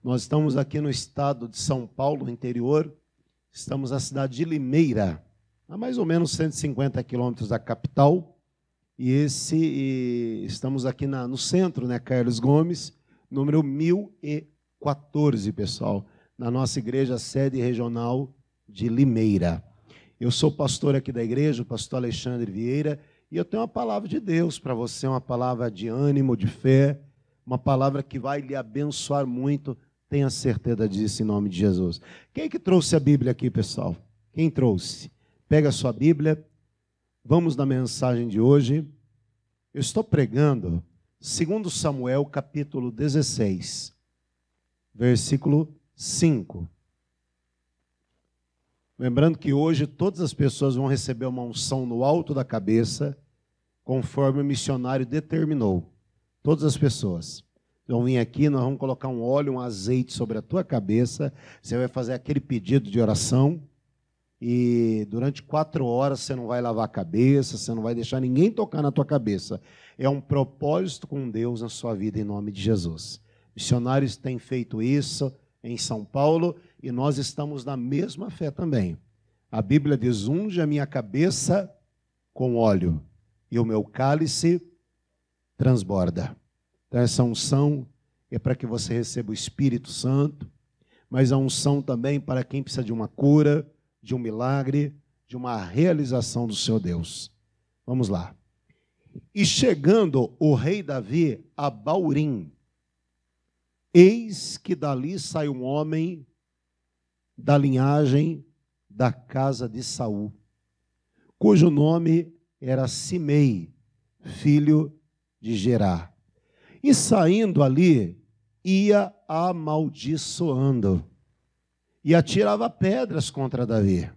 Nós estamos aqui no estado de São Paulo, no interior. Estamos na cidade de Limeira, a mais ou menos 150 quilômetros da capital. E estamos aqui no centro, né, Carlos Gomes, número 1014, pessoal, na nossa igreja sede regional de Limeira. Eu sou pastor aqui da igreja, o pastor Alexandre Vieira, e eu tenho uma palavra de Deus para você, uma palavra de ânimo, de fé, uma palavra que vai lhe abençoar muito, tenha certeza disso em nome de Jesus. Quem é que trouxe a Bíblia aqui, pessoal? Quem trouxe? Pega a sua Bíblia, vamos na mensagem de hoje. Eu estou pregando 2 Samuel, capítulo 16, versículo 5. Lembrando que hoje todas as pessoas vão receber uma unção no alto da cabeça, conforme o missionário determinou. Todas as pessoas vão vir aqui, nós vamos colocar um óleo, um azeite sobre a tua cabeça, você vai fazer aquele pedido de oração, e durante 4 horas você não vai lavar a cabeça, você não vai deixar ninguém tocar na tua cabeça. É um propósito com Deus na sua vida, em nome de Jesus. Missionários têm feito isso em São Paulo, e nós estamos na mesma fé também. A Bíblia diz: unge a minha cabeça com óleo, e o meu cálice transborda. Então essa unção é para que você receba o Espírito Santo, mas a unção também para quem precisa de uma cura, de um milagre, de uma realização do seu Deus. Vamos lá. E chegando o rei Davi a Baurim, eis que dali sai um homem da linhagem da casa de Saul, cujo nome era Simei, filho de Gerá. E saindo ali, ia amaldiçoando, e atirava pedras contra Davi,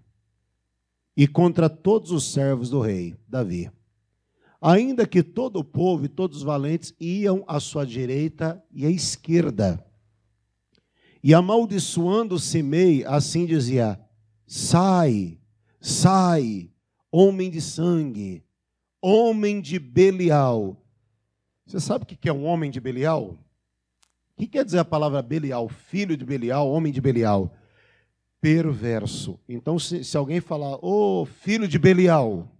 e contra todos os servos do rei Davi. Ainda que todo o povo e todos os valentes iam à sua direita e à esquerda. E amaldiçoando Simei, assim dizia: sai, sai, homem de sangue, homem de Belial. Você sabe o que é um homem de Belial? O que quer dizer a palavra Belial? Filho de Belial, homem de Belial. Perverso. Então, se alguém falar, ô filho de Belial,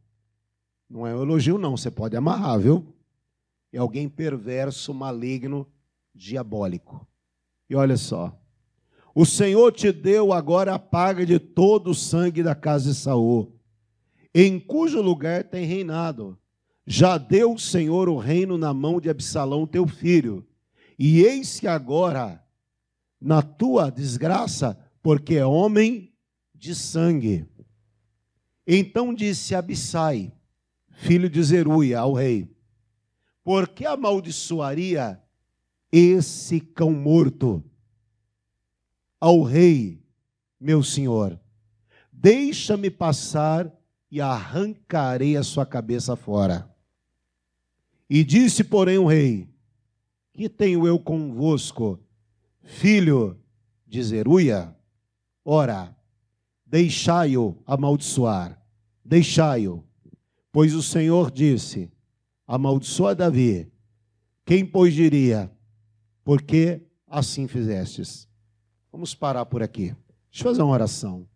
não é um elogio não, você pode amarrar, viu? É alguém perverso, maligno, diabólico. E olha só, o Senhor te deu agora a paga de todo o sangue da casa de Saul, em cujo lugar tem reinado. Já deu o Senhor o reino na mão de Absalão, teu filho. E eis que agora, na tua desgraça, porque é homem de sangue. Então disse Abissai, filho de Zeruia, ao rei: por que amaldiçoaria esse cão morto ao rei, meu senhor? Deixa-me passar e arrancarei a sua cabeça fora. E disse, porém, o rei: que tenho eu convosco, filho de Zeruia? Ora, deixai-o amaldiçoar, deixai-o. Pois o Senhor disse: amaldiçoa Davi. Quem, pois, diria: por que assim fizestes? Vamos parar por aqui. Deixa eu fazer uma oração.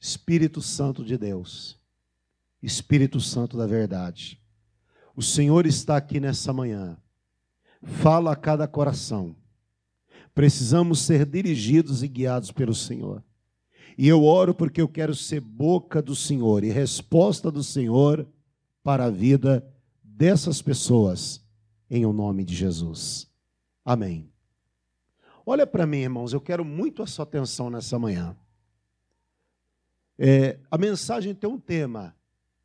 Espírito Santo de Deus, Espírito Santo da verdade, o Senhor está aqui nessa manhã. Fala a cada coração. Precisamos ser dirigidos e guiados pelo Senhor. E eu oro porque eu quero ser boca do Senhor e resposta do Senhor para a vida dessas pessoas, em o nome de Jesus. Amém. Olha para mim, irmãos, eu quero muito a sua atenção nessa manhã. A mensagem tem um tema: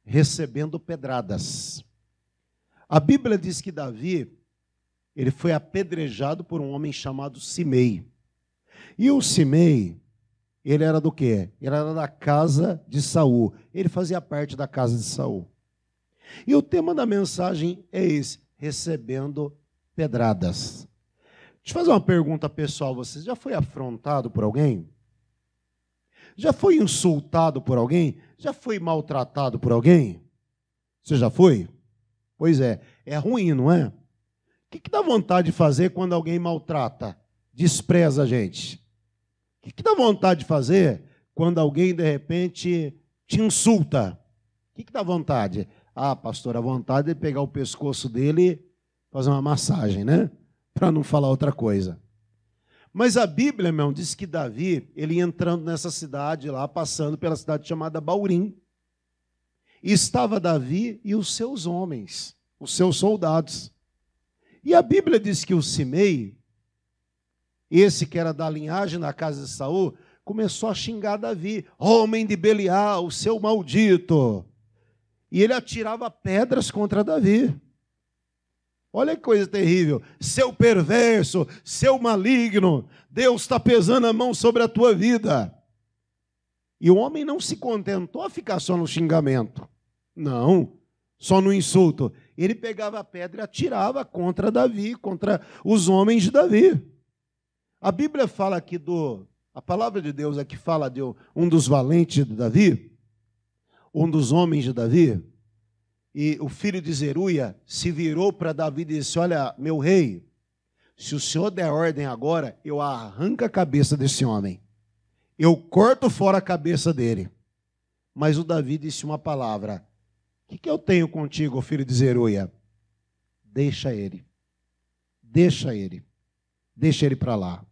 recebendo pedradas. A Bíblia diz que Davi, ele foi apedrejado por um homem chamado Simei. E o Simei, ele era do quê? Ele era da casa de Saul. Ele fazia parte da casa de Saul. E o tema da mensagem é esse: recebendo pedradas. Deixa eu fazer uma pergunta pessoal. Você já foi afrontado por alguém? Já foi insultado por alguém? Já foi maltratado por alguém? Você já foi? Pois é ruim, não é? O que dá vontade de fazer quando alguém maltrata? despreza a gente? O que dá vontade de fazer quando alguém, de repente, te insulta? O que dá vontade? Ah, pastor, a vontade é pegar o pescoço dele e fazer uma massagem, né? Para não falar outra coisa. Mas a Bíblia, irmão, diz que Davi, ele entrando nessa cidade lá, passando pela cidade chamada Baurim, e estava Davi e os seus homens, os seus soldados. E a Bíblia diz que o Simei, esse que era da linhagem da casa de Saul, começou a xingar Davi. Homem de Belial, seu maldito. E ele atirava pedras contra Davi. Olha que coisa terrível. Seu perverso, seu maligno, Deus está pesando a mão sobre a tua vida. E o homem não se contentou a ficar só no xingamento. Não, só no insulto. Ele pegava a pedra e atirava contra Davi, contra os homens de Davi. A Bíblia fala aqui a palavra de Deus aqui fala de um dos valentes de Davi, um dos homens de Davi, e o filho de Zeruia se virou para Davi e disse: olha, meu rei, se o senhor der ordem agora, eu arranco a cabeça desse homem. Eu corto fora a cabeça dele. Mas o Davi disse uma palavra: o que eu tenho contigo, filho de Zeruia? Deixa ele. Deixa ele. Deixa ele para lá.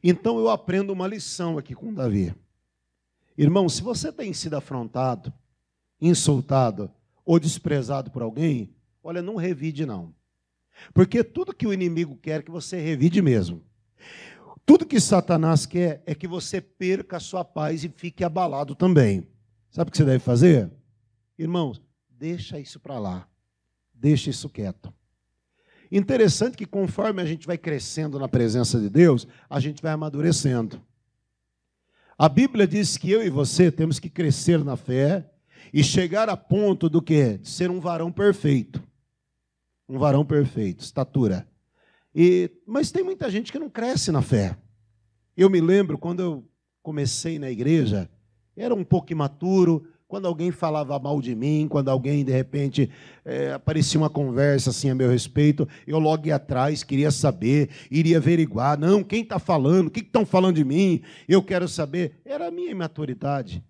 Então eu aprendo uma lição aqui com Davi. Irmão, se você tem sido afrontado, insultado ou desprezado por alguém, olha, não revide não. Porque tudo que o inimigo quer é que você revide mesmo. Tudo que Satanás quer é que você perca a sua paz e fique abalado também. Sabe o que você deve fazer? Irmãos, deixa isso para lá. Deixa isso quieto. Interessante que conforme a gente vai crescendo na presença de Deus, a gente vai amadurecendo. A Bíblia diz que eu e você temos que crescer na fé e chegar a ponto do quê? De ser um varão perfeito. Um varão perfeito, estatura. Mas tem muita gente que não cresce na fé. Eu me lembro, quando eu comecei na igreja, era um pouco imaturo. Quando alguém falava mal de mim, quando alguém, de repente, aparecia uma conversa assim a meu respeito, eu logo ia atrás, queria saber, iria averiguar. Não, quem está falando? O que estão falando de mim? Eu quero saber. Era a minha imaturidade.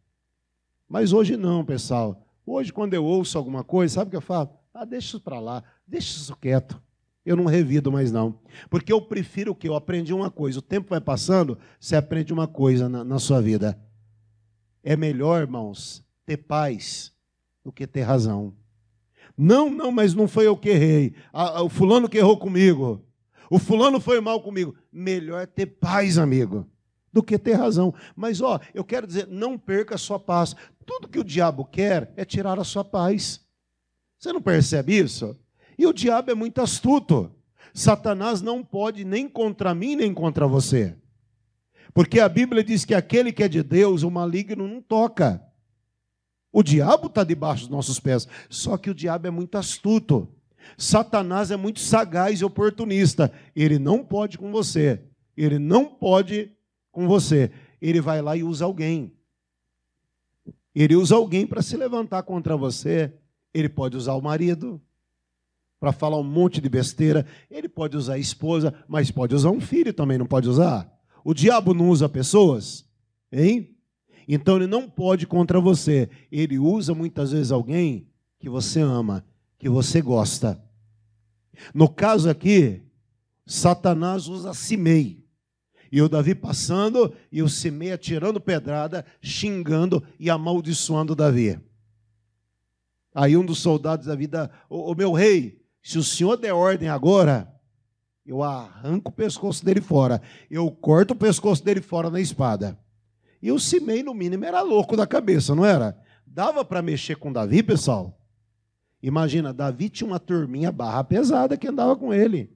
Mas hoje não, pessoal. Hoje, quando eu ouço alguma coisa, sabe o que eu falo? Ah, deixa isso para lá, deixa isso quieto. Eu não revido mais não. Porque eu prefiro o quê? Eu aprendi uma coisa. O tempo vai passando, você aprende uma coisa na sua vida. É melhor, irmãos, ter paz do que ter razão. Não, mas não foi eu que errei. O fulano que errou comigo. O fulano foi mal comigo. Melhor ter paz, amigo, do que ter razão. Mas, eu quero dizer, não perca a sua paz. Tudo que o diabo quer é tirar a sua paz. Você não percebe isso? E o diabo é muito astuto. Satanás não pode nem contra mim, nem contra você. Porque a Bíblia diz que aquele que é de Deus, o maligno não toca. O diabo está debaixo dos nossos pés. Só que o diabo é muito astuto. Satanás é muito sagaz e oportunista. Ele não pode com você. Ele não pode com você. Ele vai lá e usa alguém. Ele usa alguém para se levantar contra você. Ele pode usar o marido para falar um monte de besteira. Ele pode usar a esposa, mas pode usar um filho também, não pode usar? O diabo não usa pessoas, hein? Então ele não pode contra você. Ele usa muitas vezes alguém que você ama, que você gosta. No caso aqui, Satanás usa Simei. E o Davi passando e o Simei atirando pedrada, xingando e amaldiçoando Davi. Aí um dos soldados da vida, o meu rei, se o senhor der ordem agora, eu arranco o pescoço dele fora. Eu corto o pescoço dele fora na espada. E o Simei, no mínimo, era louco da cabeça, não era? Dava para mexer com Davi, pessoal? Imagina, Davi tinha uma turminha barra pesada que andava com ele.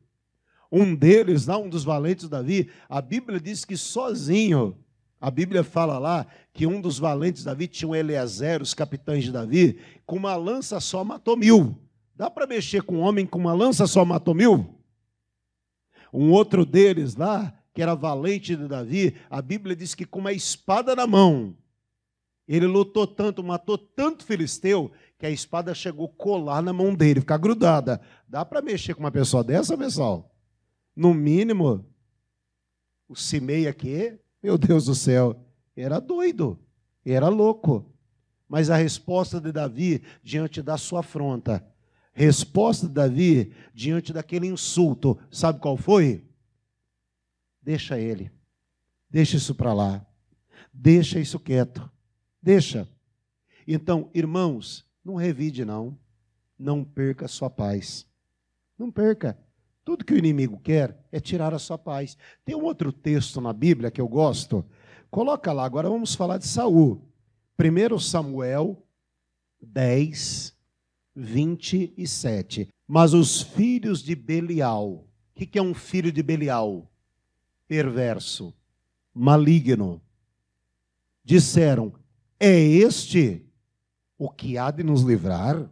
Um deles, lá, um dos valentes de Davi, a Bíblia diz que sozinho, a Bíblia fala lá que um dos valentes de Davi tinha um Eliezer, os capitães de Davi, com uma lança só matou 1000. Dá para mexer com um homem com uma lança só matou 1000? Um outro deles lá, que era valente de Davi, a Bíblia diz que com uma espada na mão, ele lutou tanto, matou tanto filisteu, que a espada chegou a colar na mão dele, ficar grudada. Dá para mexer com uma pessoa dessa, pessoal? No mínimo, O Simei aqui, meu Deus do céu, era doido, era louco. Mas a resposta de Davi diante da sua afronta, resposta de Davi diante daquele insulto, sabe qual foi? Deixa ele, deixa isso para lá, deixa isso quieto, deixa. Então, irmãos, não revide não perca a sua paz, não perca. Tudo que o inimigo quer é tirar a sua paz. Tem um outro texto na Bíblia que eu gosto, coloca lá, agora vamos falar de Saul. 1 Samuel 10, 27. Mas os filhos de Belial, o que é um filho de Belial? Perverso, maligno. Disseram, é este o que há de nos livrar?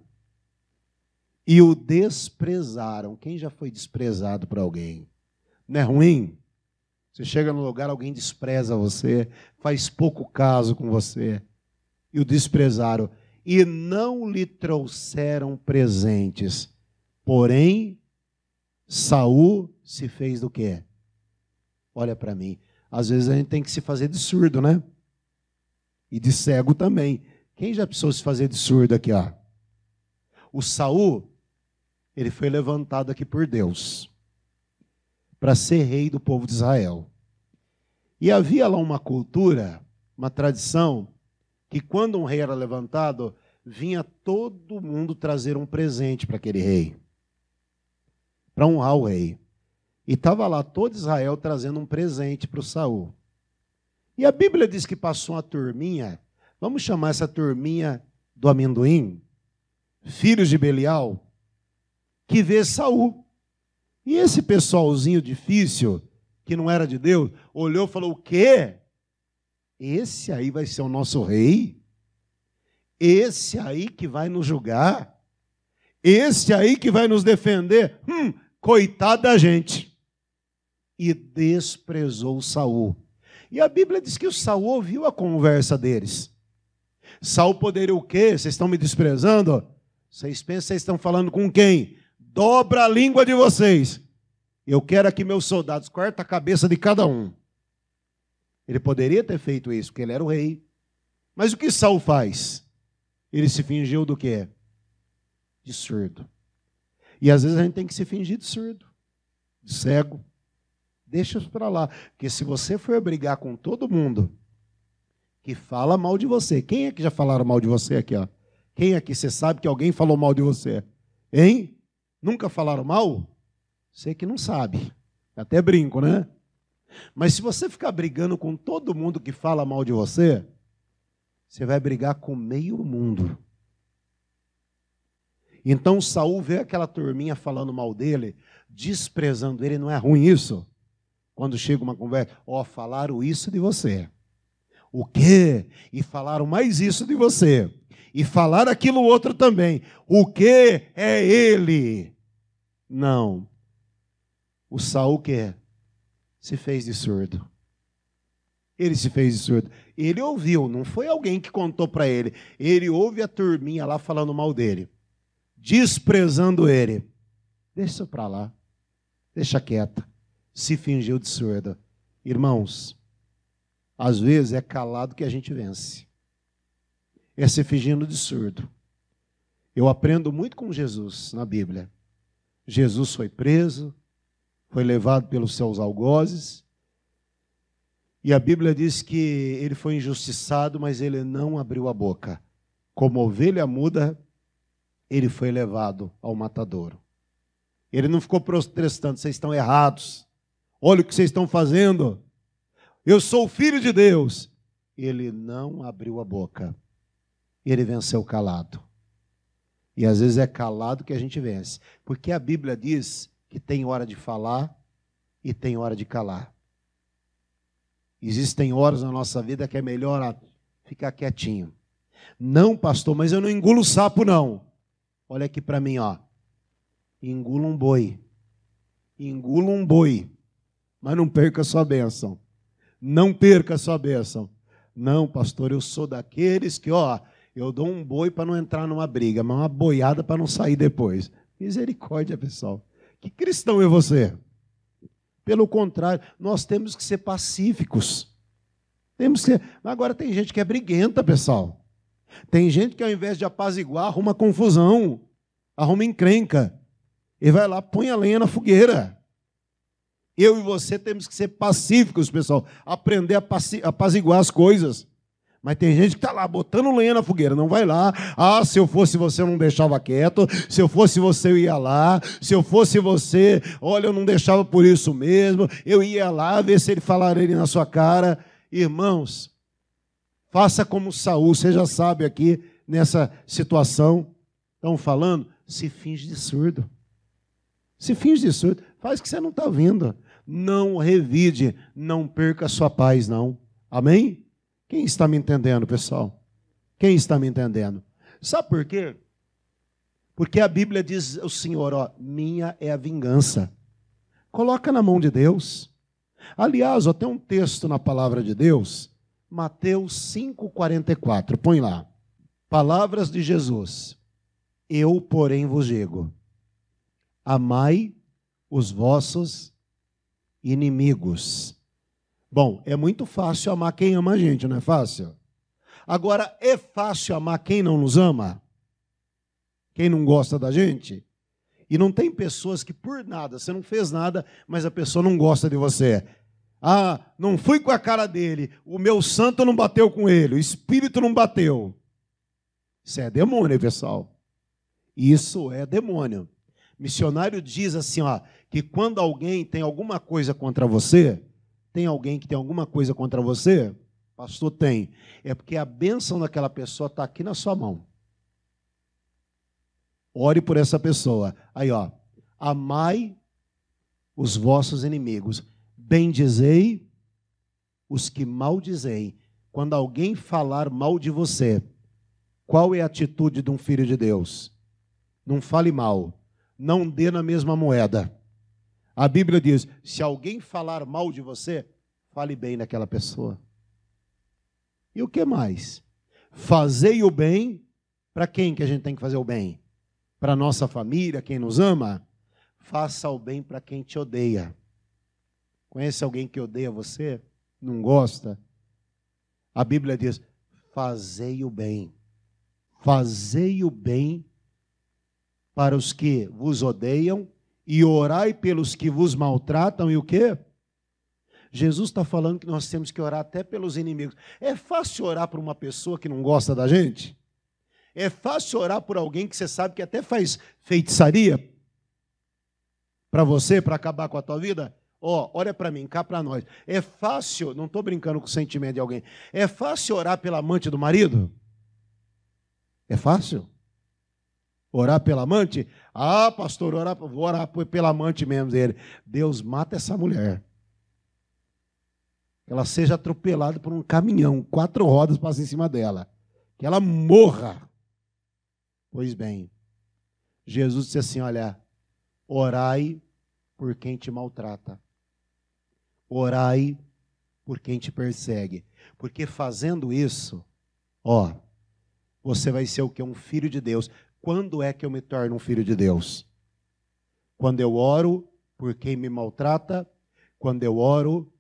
E o desprezaram. Quem já foi desprezado por alguém? Não é ruim? Você chega no lugar, alguém despreza você, faz pouco caso com você. E o desprezaram. E não lhe trouxeram presentes. Porém, Saul se fez do quê? Olha para mim. Às vezes a gente tem que se fazer de surdo, né? E de cego também. Quem já precisou se fazer de surdo aqui, ó? O Saul, ele foi levantado aqui por Deus para ser rei do povo de Israel. E havia lá uma cultura, uma tradição, que quando um rei era levantado, vinha todo mundo trazer um presente para aquele rei, para honrar o rei. E estava lá todo Israel trazendo um presente para o Saul. E a Bíblia diz que passou uma turminha, vamos chamar essa turminha do amendoim, filhos de Belial, que vê Saul. E esse pessoalzinho difícil, que não era de Deus, olhou e falou, o quê? Esse aí vai ser o nosso rei? Esse aí que vai nos julgar? Esse aí que vai nos defender? Coitado da gente. E desprezou Saul. E a Bíblia diz que o Saul ouviu a conversa deles. Saul poderia o quê? Vocês estão me desprezando? Vocês pensam que vocês estão falando com quem? Dobra a língua de vocês. Eu quero aqui meus soldados, corta a cabeça de cada um. Ele poderia ter feito isso, porque ele era o rei. Mas o que Saul faz? Ele se fingiu do quê? De surdo. E às vezes a gente tem que se fingir de surdo, de cego. Deixa isso para lá. Porque se você for brigar com todo mundo que fala mal de você, quem é que já falaram mal de você aqui, ó? Quem aqui você sabe que alguém falou mal de você? Hein? Nunca falaram mal? Você que não sabe. Até brinco, né? Mas se você ficar brigando com todo mundo que fala mal de você, você vai brigar com meio mundo. Então Saul vê aquela turminha falando mal dele, desprezando ele. Não é ruim isso? Quando chega uma conversa, falaram isso de você. O quê? E falaram mais isso de você. E falaram aquilo outro também. O quê? É ele. Não. O Saul que se fez de surdo. Ele se fez de surdo. Ele ouviu, não foi alguém que contou para ele. Ele ouve a turminha lá falando mal dele, desprezando ele. Deixa isso para lá. Deixa quieto. Se fingiu de surdo. Irmãos, às vezes é calado que a gente vence. É se fingindo de surdo. Eu aprendo muito com Jesus na Bíblia. Jesus foi preso, foi levado pelos seus algozes, e a Bíblia diz que ele foi injustiçado, mas ele não abriu a boca. Como ovelha muda, ele foi levado ao matadouro. Ele não ficou protestando, vocês estão errados, olha o que vocês estão fazendo, eu sou o Filho de Deus. Ele não abriu a boca, ele venceu calado. E às vezes é calado que a gente vence, porque a Bíblia diz que tem hora de falar e tem hora de calar. Existem horas na nossa vida que é melhor ficar quietinho. Não, pastor, mas eu não engulo sapo, não. Olha aqui para mim, ó. Engula um boi. Engula um boi. Mas não perca a sua bênção. Não perca a sua bênção. Não, pastor, eu sou daqueles que, eu dou um boi para não entrar numa briga, mas uma boiada para não sair depois. Misericórdia, pessoal. Que cristão é você? Pelo contrário, nós temos que ser pacíficos. Temos que ser. Agora tem gente que é briguenta, pessoal. Tem gente que ao invés de apaziguar, arruma confusão, arruma encrenca. E vai lá, põe a lenha na fogueira. Eu e você temos que ser pacíficos, pessoal. Aprender a apaziguar as coisas. Mas tem gente que está lá botando lenha na fogueira. Não vai lá. Ah, se eu fosse você, eu não deixava quieto. Se eu fosse você, eu ia lá. Se eu fosse você, olha, eu não deixava por isso mesmo. Eu ia lá ver se ele falaria na sua cara. Irmãos, faça como Saul. Você já sabe aqui, nessa situação. Estão falando? Se finge de surdo. Se finge de surdo. Faz que você não está vendo. Não revide. Não perca a sua paz, não. Amém? Quem está me entendendo, pessoal? Quem está me entendendo? Sabe por quê? Porque a Bíblia diz o Senhor, ó, minha é a vingança. Coloca na mão de Deus. Aliás, ó, tem um texto na palavra de Deus, Mateus 5,44. Põe lá. Palavras de Jesus. Eu, porém, vos digo, amai os vossos inimigos. Bom, é muito fácil amar quem ama a gente, não é fácil? Agora, é fácil amar quem não nos ama? Quem não gosta da gente? E não tem pessoas que por nada, você não fez nada, mas a pessoa não gosta de você. Ah, não fui com a cara dele, o meu santo não bateu com ele, o espírito não bateu. Isso é demônio, pessoal. Isso é demônio. Missionário diz assim, ó, que quando alguém tem alguma coisa contra você, tem alguém que tem alguma coisa contra você? Pastor, tem. É porque a bênção daquela pessoa está aqui na sua mão. Ore por essa pessoa. Aí, ó. Amai os vossos inimigos. Bendizei os que maldizem. Quando alguém falar mal de você, qual é a atitude de um filho de Deus? Não fale mal. Não dê na mesma moeda. A Bíblia diz, se alguém falar mal de você, fale bem daquela pessoa. E o que mais? Fazei o bem, para quem que a gente tem que fazer o bem? Para a nossa família, quem nos ama? Faça o bem para quem te odeia. Conhece alguém que odeia você? Não gosta? A Bíblia diz, fazei o bem. Fazei o bem para os que vos odeiam, e orai pelos que vos maltratam, e o quê? Jesus está falando que nós temos que orar até pelos inimigos. É fácil orar por uma pessoa que não gosta da gente? É fácil orar por alguém que você sabe que até faz feitiçaria para você, para acabar com a tua vida? Ó, olha para mim, cá para nós. É fácil, não estou brincando com o sentimento de alguém, é fácil orar pela amante do marido? É fácil? Orar pela amante? Ah, pastor, vou orar pela amante mesmo dele. Deus mata essa mulher. Que ela seja atropelada por um caminhão, 4 rodas passam em cima dela. Que ela morra. Pois bem, Jesus disse assim, olha, orai por quem te maltrata. Orai por quem te persegue. Porque fazendo isso, ó, você vai ser o quê? Um filho de Deus. Quando é que eu me torno um filho de Deus? Quando eu oro por quem me maltrata, quando eu oro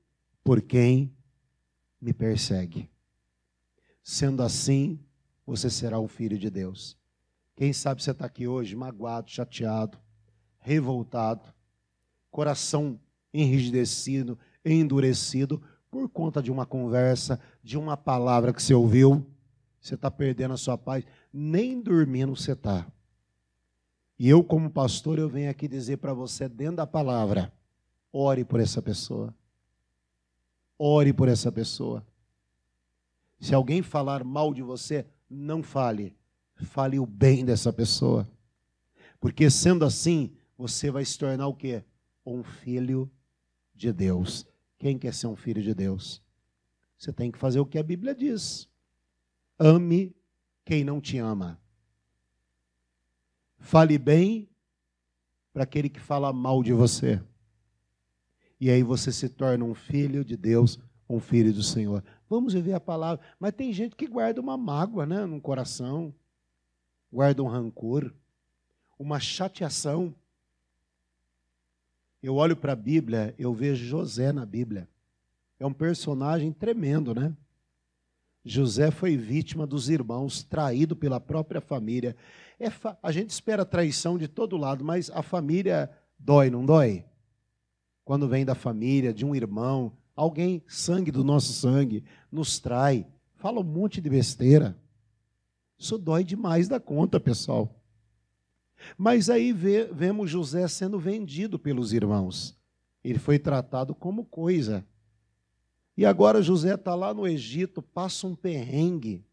por quem me persegue. Sendo assim, você será um filho de Deus. Quem sabe você está aqui hoje magoado, chateado, revoltado, coração enrijecido, endurecido, por conta de uma conversa, de uma palavra que você ouviu. Você está perdendo a sua paz, nem dormindo você está. E eu, como pastor, eu venho aqui dizer para você, dentro da palavra, ore por essa pessoa. Ore por essa pessoa. Se alguém falar mal de você, não fale. Fale o bem dessa pessoa. Porque sendo assim, você vai se tornar o quê? Um filho de Deus. Quem quer ser um filho de Deus? Você tem que fazer o que a Bíblia diz. Ame quem não te ama. Fale bem para aquele que fala mal de você. E aí você se torna um filho de Deus, um filho do Senhor. Vamos viver a palavra. Mas tem gente que guarda uma mágoa, né, no coração. Guarda um rancor, uma chateação. Eu olho para a Bíblia, eu vejo José na Bíblia. É um personagem tremendo, né? José foi vítima dos irmãos, traído pela própria família. A gente espera traição de todo lado, mas a família dói, não dói? Quando vem da família, de um irmão, alguém, sangue do nosso sangue, nos trai, fala um monte de besteira. Isso dói demais da conta, pessoal. Mas aí vemos José sendo vendido pelos irmãos. Ele foi tratado como coisa. E agora José está lá no Egito, passa um perrengue,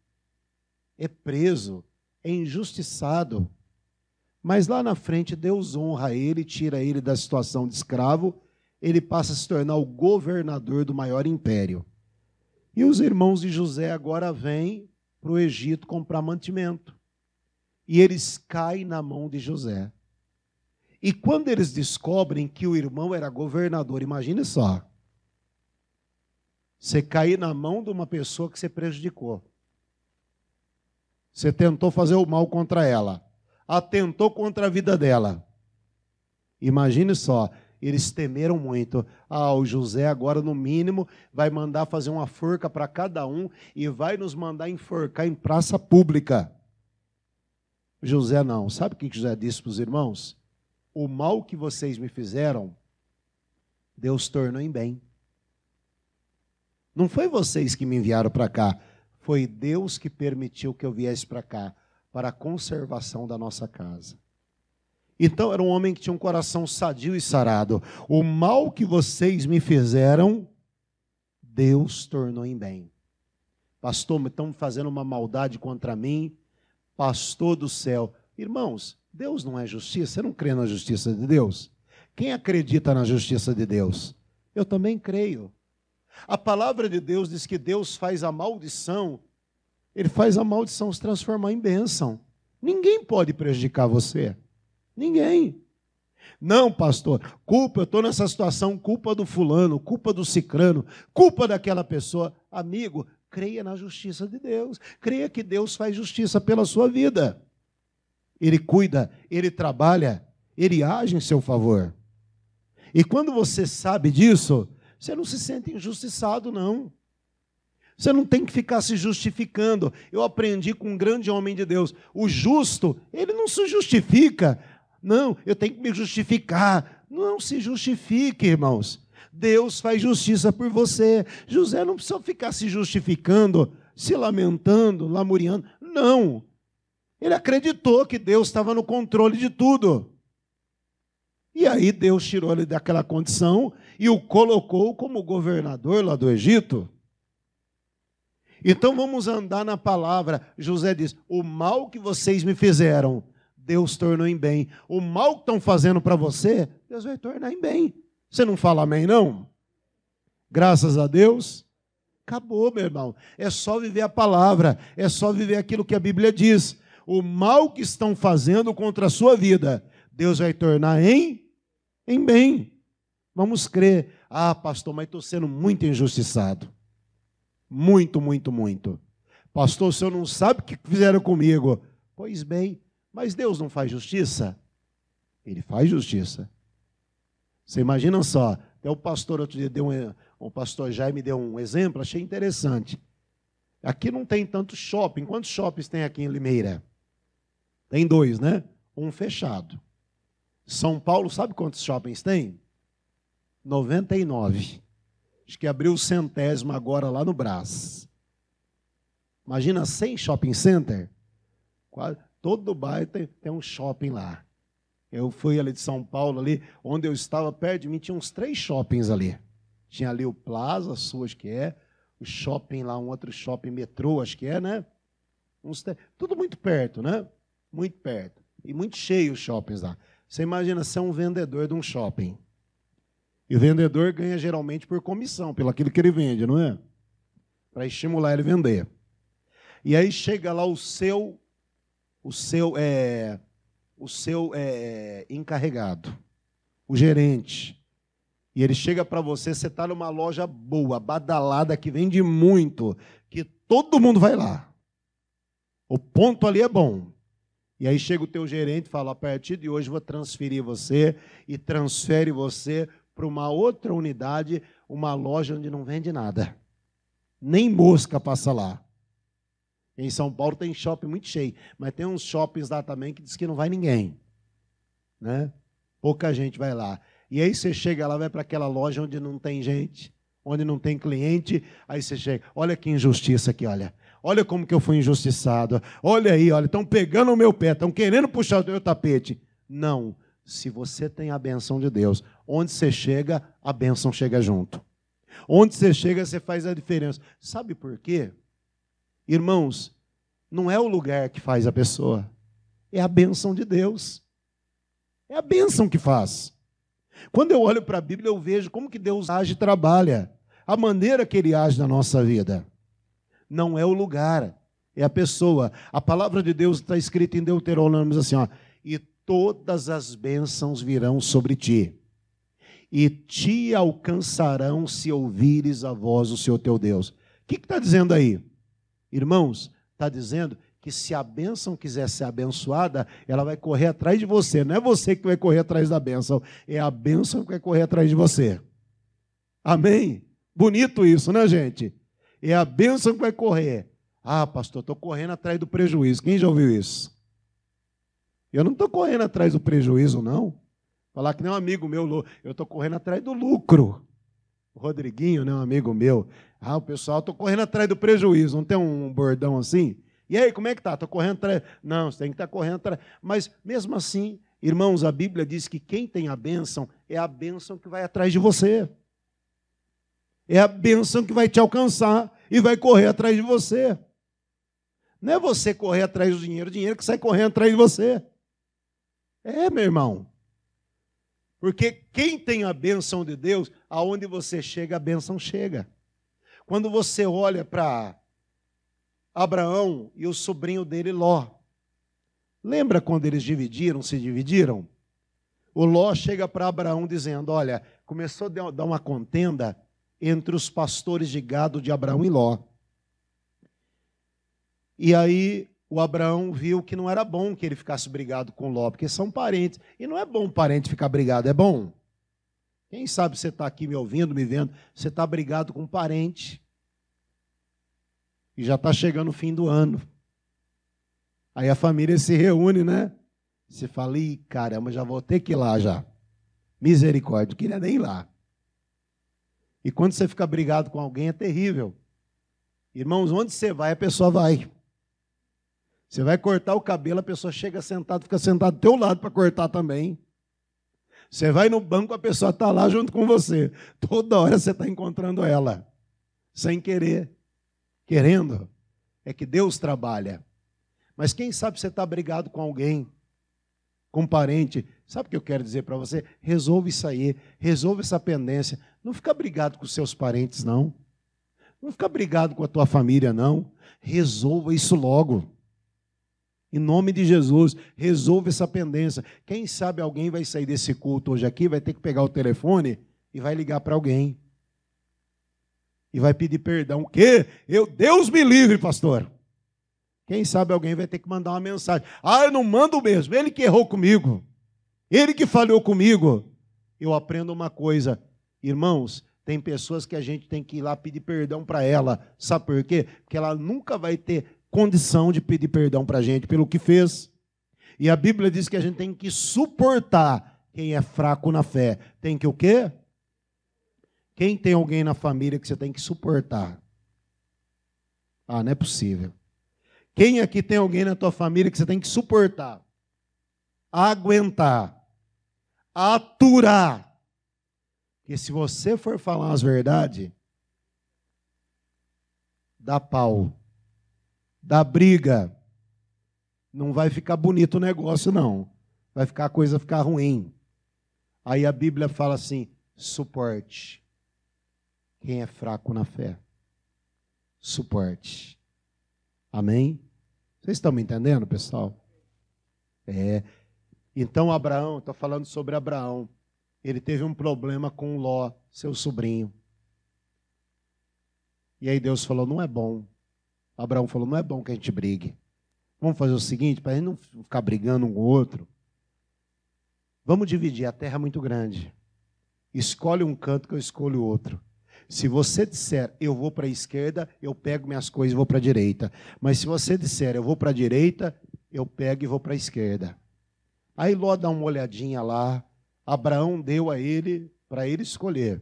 é preso, é injustiçado. Mas lá na frente Deus honra ele, tira ele da situação de escravo, ele passa a se tornar o governador do maior império. E os irmãos de José agora vêm para o Egito comprar mantimento. E eles caem na mão de José. E quando eles descobrem que o irmão era governador, imagine só, você cair na mão de uma pessoa que você prejudicou. Você tentou fazer o mal contra ela. Atentou contra a vida dela. Imagine só, eles temeram muito. O José agora, no mínimo, vai mandar fazer uma forca para cada um e vai nos mandar enforcar em praça pública. José não. Sabe o que José disse para os irmãos? O mal que vocês me fizeram, Deus tornou em bem. Não foi vocês que me enviaram para cá, foi Deus que permitiu que eu viesse para cá, para a conservação da nossa casa. Então era um homem que tinha um coração sadio e sarado. O mal que vocês me fizeram, Deus tornou em bem. Pastor, estão fazendo uma maldade contra mim, pastor do céu. Irmãos, Deus não é justiça? Você não crê na justiça de Deus? Quem acredita na justiça de Deus? Eu também creio. A palavra de Deus diz que Deus faz a maldição, Ele faz a maldição se transformar em bênção. Ninguém pode prejudicar você. Ninguém. Não, pastor, eu estou nessa situação, culpa do fulano, culpa do cicrano, culpa daquela pessoa. Amigo, creia na justiça de Deus. Creia que Deus faz justiça pela sua vida. Ele cuida, Ele trabalha, Ele age em seu favor. E quando você sabe disso, você não se sente injustiçado, não. Você não tem que ficar se justificando. Eu aprendi com um grande homem de Deus. O justo, ele não se justifica. Não, eu tenho que me justificar. Não se justifique, irmãos. Deus faz justiça por você. José não precisa ficar se justificando, se lamentando, lamuriando. Não. Ele acreditou que Deus estava no controle de tudo. E aí Deus tirou ele daquela condição e o colocou como governador lá do Egito. Então vamos andar na palavra. José diz, o mal que vocês me fizeram, Deus tornou em bem. O mal que estão fazendo para você, Deus vai tornar em bem. Você não fala amém, não? Graças a Deus. Acabou, meu irmão. É só viver a palavra. É só viver aquilo que a Bíblia diz. O mal que estão fazendo contra a sua vida, Deus vai tornar em bem. Vamos crer. Pastor, mas estou sendo muito injustiçado. Muito, muito, muito. Pastor, o senhor não sabe o que fizeram comigo. Pois bem, mas Deus não faz justiça? Ele faz justiça. Você imagina só, até o pastor outro dia o pastor Jaime deu um exemplo, achei interessante. Aqui não tem tanto shopping. Quantos shoppings tem aqui em Limeira? Tem 2, né? Um fechado. São Paulo, sabe quantos shoppings tem? 99. Acho que abriu o 100º agora lá no Brás. Imagina 100 shopping center. Todo bairro tem um shopping lá. Eu fui ali de São Paulo, ali, onde eu estava, perto de mim, tinha uns 3 shoppings ali. Tinha ali o Plaza Sul, acho que é. O shopping lá, um outro shopping metrô, acho que é, né? Tudo muito perto, né? Muito perto. E muito cheio os shoppings lá. Você imagina ser um vendedor de um shopping. E o vendedor ganha geralmente por comissão, pelo aquilo que ele vende, não é? Para estimular ele a vender. E aí chega lá o seu encarregado, o gerente. E ele chega para você, você está numa loja boa, badalada, que vende muito, que todo mundo vai lá. O ponto ali é bom. E aí chega o teu gerente e fala, a partir de hoje vou transferir você, e transfere você para uma outra unidade, uma loja onde não vende nada. Nem mosca passa lá. Em São Paulo tem shopping muito cheio, mas tem uns shoppings lá também que diz que não vai ninguém, né? Pouca gente vai lá. E aí você chega lá, vai para aquela loja onde não tem gente, onde não tem cliente, aí você chega, olha que injustiça aqui, olha. Olha como que eu fui injustiçado. Olha aí, olha, estão pegando o meu pé, estão querendo puxar o meu tapete. Não, se você tem a benção de Deus, onde você chega, a benção chega junto. Onde você chega, você faz a diferença. Sabe por quê? Irmãos, não é o lugar que faz a pessoa, é a bênção de Deus. É a bênção que faz. Quando eu olho para a Bíblia, eu vejo como que Deus age e trabalha, a maneira que Ele age na nossa vida. Não é o lugar, é a pessoa. A palavra de Deus está escrita em Deuteronômio, assim, ó, e todas as bênçãos virão sobre ti, e te alcançarão se ouvires a voz do Senhor teu Deus. O que está dizendo aí? Irmãos, está dizendo que se a bênção quiser ser abençoada, ela vai correr atrás de você. Não é você que vai correr atrás da bênção, é a bênção que vai correr atrás de você. Amém? Bonito isso, né, gente? É a bênção que vai correr. Ah, pastor, estou correndo atrás do prejuízo. Quem já ouviu isso? Eu não estou correndo atrás do prejuízo, não. Falar que nem um amigo meu, eu estou correndo atrás do lucro. O Rodriguinho, né, um amigo meu. Ah, o pessoal, estou correndo atrás do prejuízo. Não tem um bordão assim? E aí, como é que está? Estou correndo atrás. Não, você tem que estar correndo atrás. Mas, mesmo assim, irmãos, a Bíblia diz que quem tem a bênção é a bênção que vai atrás de você. É a bênção que vai te alcançar e vai correr atrás de você. Não é você correr atrás do dinheiro, o dinheiro que sai correndo atrás de você. É, meu irmão. Porque quem tem a bênção de Deus, aonde você chega, a bênção chega. Quando você olha para Abraão e o sobrinho dele, Ló. Lembra quando eles se dividiram? O Ló chega para Abraão dizendo, olha, começou a dar uma contenda entre os pastores de gado de Abraão e Ló. E aí o Abraão viu que não era bom que ele ficasse brigado com Ló, porque são parentes. E não é bom parente ficar brigado, é bom. Quem sabe você está aqui me ouvindo, me vendo, você está brigado com um parente. E já está chegando o fim do ano. Aí a família se reúne, né? Você fala, ih, caramba, já vou ter que ir lá já. Misericórdia, não queria nem ir lá. E quando você fica brigado com alguém, é terrível. Irmãos, onde você vai, a pessoa vai. Você vai cortar o cabelo, a pessoa chega sentada, fica sentada do teu lado para cortar também. Você vai no banco, a pessoa está lá junto com você. Toda hora você está encontrando ela. Sem querer. Querendo. É que Deus trabalha. Mas quem sabe você está brigado com alguém, com um parente. Sabe o que eu quero dizer para você? Resolve isso aí. Resolve essa pendência. Não fica brigado com os seus parentes, não. Não fica brigado com a tua família, não. Resolva isso logo. Em nome de Jesus, resolva essa pendência. Quem sabe alguém vai sair desse culto hoje aqui, vai ter que pegar o telefone e vai ligar para alguém. E vai pedir perdão. O quê? Deus me livre, pastor. Quem sabe alguém vai ter que mandar uma mensagem. Ah, eu não mando mesmo. Ele que errou comigo. Ele que falhou comigo. Eu aprendo uma coisa. Irmãos, tem pessoas que a gente tem que ir lá pedir perdão para ela. Sabe por quê? Porque ela nunca vai ter condição de pedir perdão para a gente pelo que fez. E a Bíblia diz que a gente tem que suportar quem é fraco na fé. Tem que o quê? Quem tem alguém na família que você tem que suportar? Ah, não é possível. Quem aqui tem alguém na tua família que você tem que suportar? Aguentar. Aturar. Porque se você for falar as verdades, dá pau. Dá briga. Não vai ficar bonito o negócio, não. Vai ficar a coisa ficar ruim. Aí a Bíblia fala assim, suporte. Quem é fraco na fé. Suporte. Amém? Vocês estão me entendendo, pessoal? Então Abraão, estou falando sobre Abraão. Ele teve um problema com Ló, seu sobrinho. E aí Deus falou, não é bom. Abraão falou, não é bom que a gente brigue. Vamos fazer o seguinte, para a gente não ficar brigando um com o outro. Vamos dividir, a terra é muito grande. Escolhe um canto que eu escolho o outro. Se você disser, eu vou para a esquerda, eu pego minhas coisas e vou para a direita. Mas se você disser, eu vou para a direita, eu pego e vou para a esquerda. Aí Ló dá uma olhadinha lá. Abraão deu a ele, para ele escolher.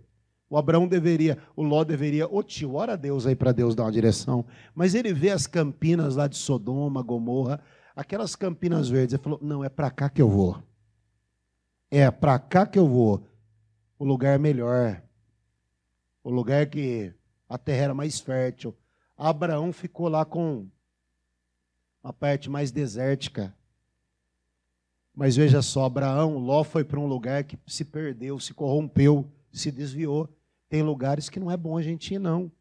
O Ló deveria, tio, ora a Deus aí para Deus dar uma direção. Mas ele vê as campinas lá de Sodoma, Gomorra, aquelas campinas verdes. Ele falou, não, é para cá que eu vou. É para cá que eu vou. O lugar é melhor. O lugar que a terra era mais fértil. Abraão ficou lá com a parte mais desértica. Mas veja só, Ló foi para um lugar que se perdeu, se corrompeu, se desviou. Tem lugares que não é bom a gente ir, não.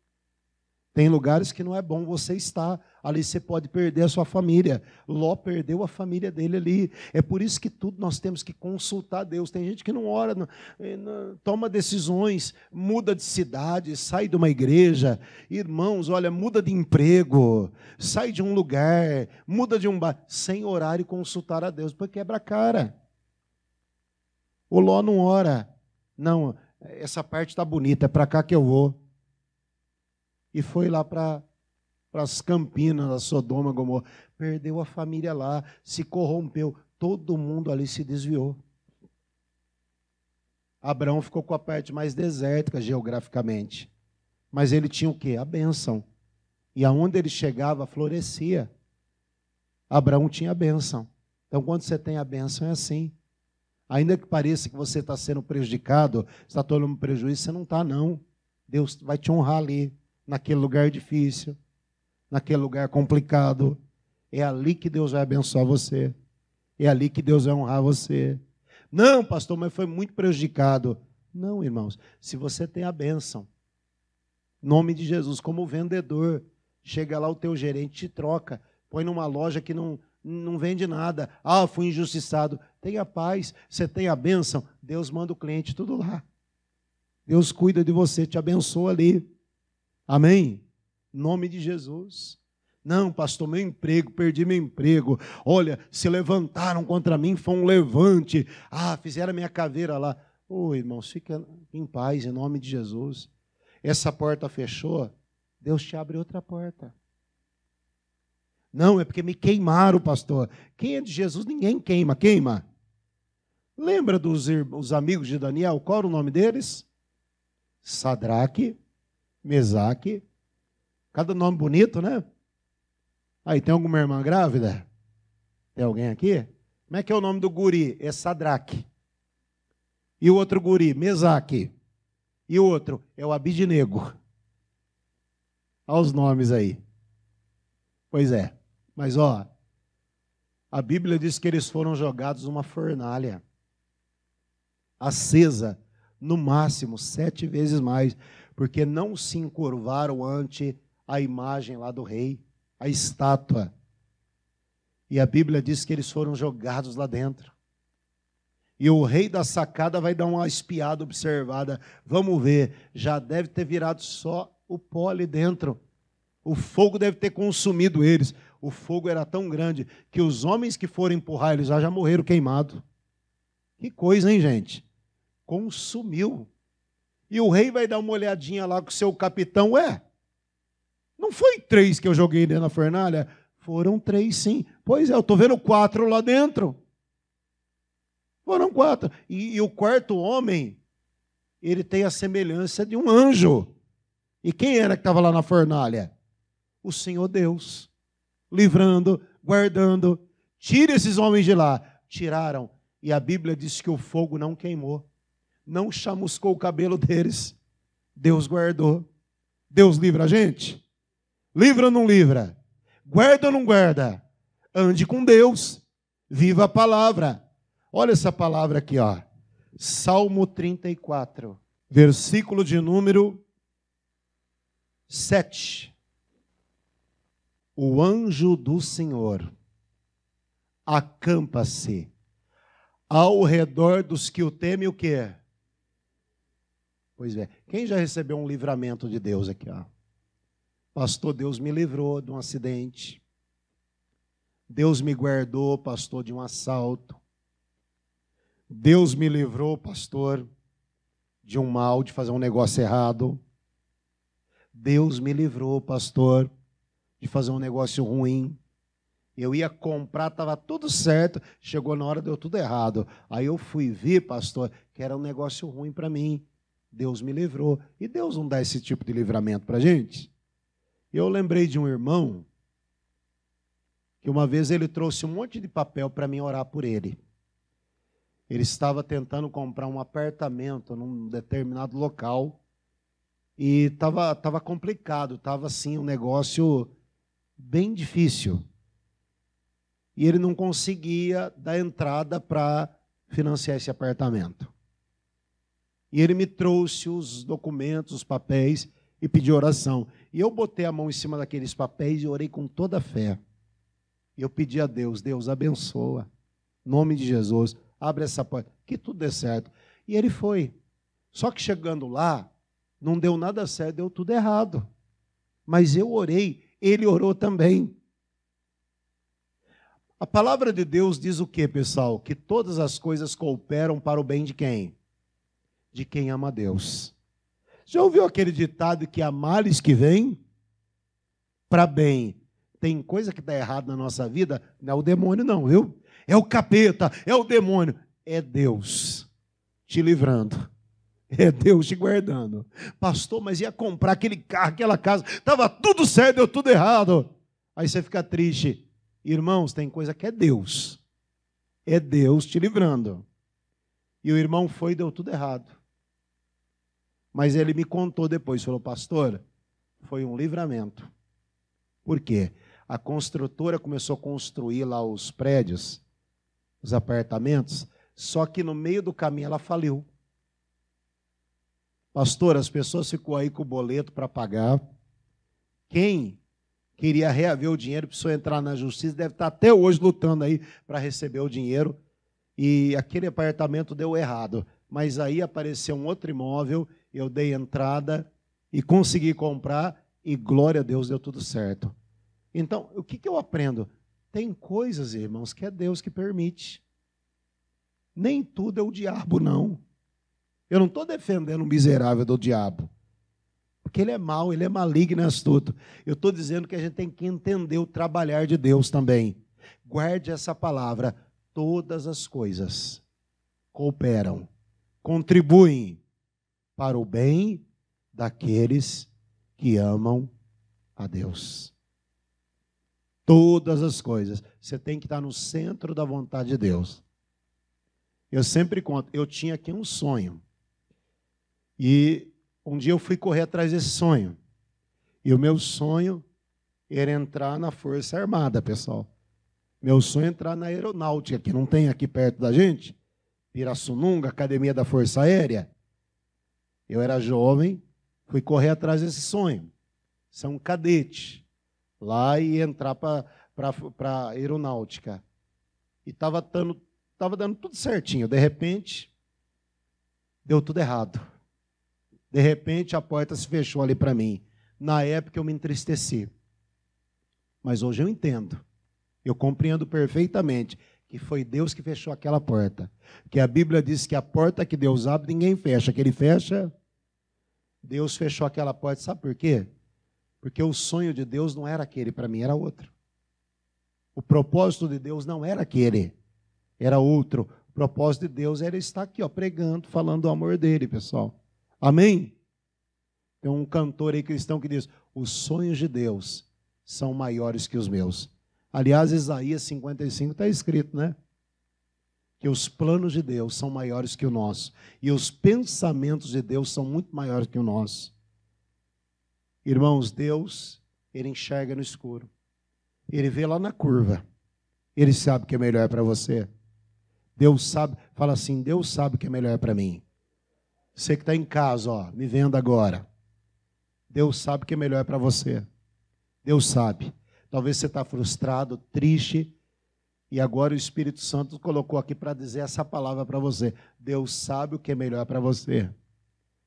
Tem lugares que não é bom você estar. Ali você pode perder a sua família. Ló perdeu a família dele ali. É por isso que tudo nós temos que consultar Deus. Tem gente que não ora, toma decisões, muda de cidade, sai de uma igreja. Irmãos, olha, muda de emprego, sai de um lugar, muda de um bar, sem orar e consultar a Deus, porque quebra a cara. O Ló não ora. Não, essa parte está bonita, é para cá que eu vou. E foi lá para as campinas, a Sodoma, Gomorra. Perdeu a família lá, se corrompeu. Todo mundo ali se desviou. Abraão ficou com a parte mais desértica geograficamente. Mas ele tinha o quê? A bênção. E aonde ele chegava, florescia. Abraão tinha a bênção. Então, quando você tem a bênção, é assim. Ainda que pareça que você está sendo prejudicado, está tomando prejuízo, você não está, não. Deus vai te honrar ali. Naquele lugar difícil, naquele lugar complicado. É ali que Deus vai abençoar você. É ali que Deus vai honrar você. Não, pastor, mas foi muito prejudicado. Não, irmãos, se você tem a bênção, em nome de Jesus, como vendedor, chega lá o teu gerente, te troca, põe numa loja que não vende nada. Ah, fui injustiçado. Tenha paz, você tem a bênção, Deus manda o cliente tudo lá. Deus cuida de você, te abençoa ali. Amém? Em nome de Jesus. Não, pastor, meu emprego, perdi meu emprego. Olha, se levantaram contra mim, foi um levante. Ah, fizeram a minha caveira lá. Ô, irmãos, fica em paz, em nome de Jesus. Essa porta fechou, Deus te abre outra porta. Não, é porque me queimaram, pastor. Quem é de Jesus, ninguém queima. Queima. Lembra dos amigos de Daniel? Qual era o nome deles? Sadraque, Mesaque, cada nome bonito, né? Aí, tem alguma irmã grávida? Tem alguém aqui? Como é que é o nome do guri? É Sadraque. E o outro guri? Mesaque. E o outro? É o Abidnego. Olha os nomes aí. Pois é. Mas, ó, a Bíblia diz que eles foram jogados numa fornalha acesa, no máximo 7 vezes mais, porque não se encurvaram ante a imagem lá do rei, a estátua. E a Bíblia diz que eles foram jogados lá dentro. E o rei da sacada vai dar uma espiada, observada. Vamos ver, já deve ter virado só o pó ali dentro. O fogo deve ter consumido eles. O fogo era tão grande que os homens que foram empurrar eles lá já morreram queimados. Que coisa, hein, gente? Consumiu. E o rei vai dar uma olhadinha lá com o seu capitão. Não foi 3 que eu joguei dentro da fornalha? Foram 3, sim. Pois é, eu estou vendo 4 lá dentro. Foram 4. E o quarto homem, ele tem a semelhança de um anjo. E quem era que estava lá na fornalha? O Senhor Deus. Livrando, guardando. Tira esses homens de lá. Tiraram. E a Bíblia diz que o fogo não queimou. Não chamuscou o cabelo deles. Deus guardou. Deus livra a gente? Livra ou não livra? Guarda ou não guarda? Ande com Deus. Viva a palavra. Olha essa palavra aqui, ó. Salmo 34, versículo de número 7. O anjo do Senhor acampa-se ao redor dos que o temem, o quê? Pois é. Quem já recebeu um livramento de Deus aqui, ó? Pastor, Deus me livrou de um acidente. Deus me guardou, pastor, de um assalto. Deus me livrou, pastor, de um mal, de fazer um negócio errado. Deus me livrou, pastor, de fazer um negócio ruim. Eu ia comprar, estava tudo certo, chegou na hora, deu tudo errado. Aí eu fui ver, pastor, que era um negócio ruim para mim. Deus me livrou. E Deus não dá esse tipo de livramento para a gente? Eu lembrei de um irmão, que uma vez ele trouxe um monte de papel para mim orar por ele. Ele estava tentando comprar um apartamento num determinado local e estava complicado, estava assim um negócio bem difícil. E ele não conseguia dar entrada para financiar esse apartamento. E ele me trouxe os documentos, os papéis e pediu oração. E eu botei a mão em cima daqueles papéis e orei com toda a fé. E eu pedi a Deus, Deus abençoa, em nome de Jesus, abre essa porta, que tudo dê certo. E ele foi. Só que chegando lá, não deu nada certo, deu tudo errado. Mas eu orei, ele orou também. A palavra de Deus diz o quê, pessoal? Que todas as coisas cooperam para o bem de quem? De quem ama a Deus. Já ouviu aquele ditado que há males que vêm para bem? Tem coisa que dá errado na nossa vida, não é o demônio não, viu? É o capeta, é o demônio. É Deus te livrando. É Deus te guardando. Pastor, mas ia comprar aquele carro, aquela casa, estava tudo certo, deu tudo errado. Aí você fica triste. Irmãos, tem coisa que é Deus. É Deus te livrando. E o irmão foi e deu tudo errado. Mas ele me contou depois, falou, pastor, foi um livramento. Por quê? A construtora começou a construir lá os prédios, os apartamentos, só que no meio do caminho ela faliu. Pastor, as pessoas ficou aí com o boleto para pagar. Quem queria reaver o dinheiro, precisou entrar na justiça, deve estar até hoje lutando aí para receber o dinheiro. E aquele apartamento deu errado. Mas aí apareceu um outro imóvel, eu dei entrada e consegui comprar e glória a Deus, deu tudo certo. Então, o que eu aprendo? Tem coisas, irmãos, que é Deus que permite. Nem tudo é o diabo, não. Eu não estou defendendo o miserável do diabo. Porque ele é mau, ele é maligno e astuto. Eu estou dizendo que a gente tem que entender o trabalhar de Deus também. Guarde essa palavra. Todas as coisas cooperam, contribuem para o bem daqueles que amam a Deus. Todas as coisas. Você tem que estar no centro da vontade de Deus. Eu sempre conto, eu tinha aqui um sonho. E um dia eu fui correr atrás desse sonho. E o meu sonho era entrar na Força Armada, pessoal. Meu sonho é entrar na aeronáutica, que não tem aqui perto da gente. Pirassununga, Academia da Força Aérea. Eu era jovem, fui correr atrás desse sonho. Ser um cadete. Lá e entrar para a aeronáutica. E estava dando tudo certinho. De repente, deu tudo errado. De repente, a porta se fechou ali para mim. Na época, eu me entristeci. Mas hoje eu entendo. Eu compreendo perfeitamente que foi Deus que fechou aquela porta. Que a Bíblia diz que a porta que Deus abre, ninguém fecha. Que Ele fecha, Deus fechou aquela porta. Sabe por quê? Porque o sonho de Deus não era aquele, para mim era outro. O propósito de Deus não era aquele, era outro. O propósito de Deus era estar aqui, ó, pregando, falando do amor dele, pessoal. Amém? Tem um cantor aí cristão que diz, os sonhos de Deus são maiores que os meus. Aliás, Isaías 55 está escrito, né? Que os planos de Deus são maiores que o nosso. E os pensamentos de Deus são muito maiores que o nosso. Irmãos, Deus, Ele enxerga no escuro. Ele vê lá na curva. Ele sabe o que é melhor para você. Deus sabe, fala assim, Deus sabe o que é melhor para mim. Você que está em casa, ó, me vendo agora. Deus sabe o que é melhor para você. Deus sabe. Talvez você está frustrado, triste, e agora o Espírito Santo colocou aqui para dizer essa palavra para você. Deus sabe o que é melhor para você.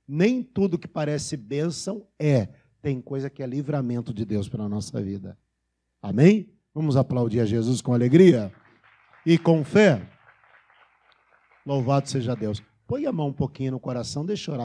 Nem tudo que parece bênção é. Tem coisa que é livramento de Deus para a nossa vida. Amém? Vamos aplaudir a Jesus com alegria e com fé? Louvado seja Deus. Põe a mão um pouquinho no coração, deixa eu orar.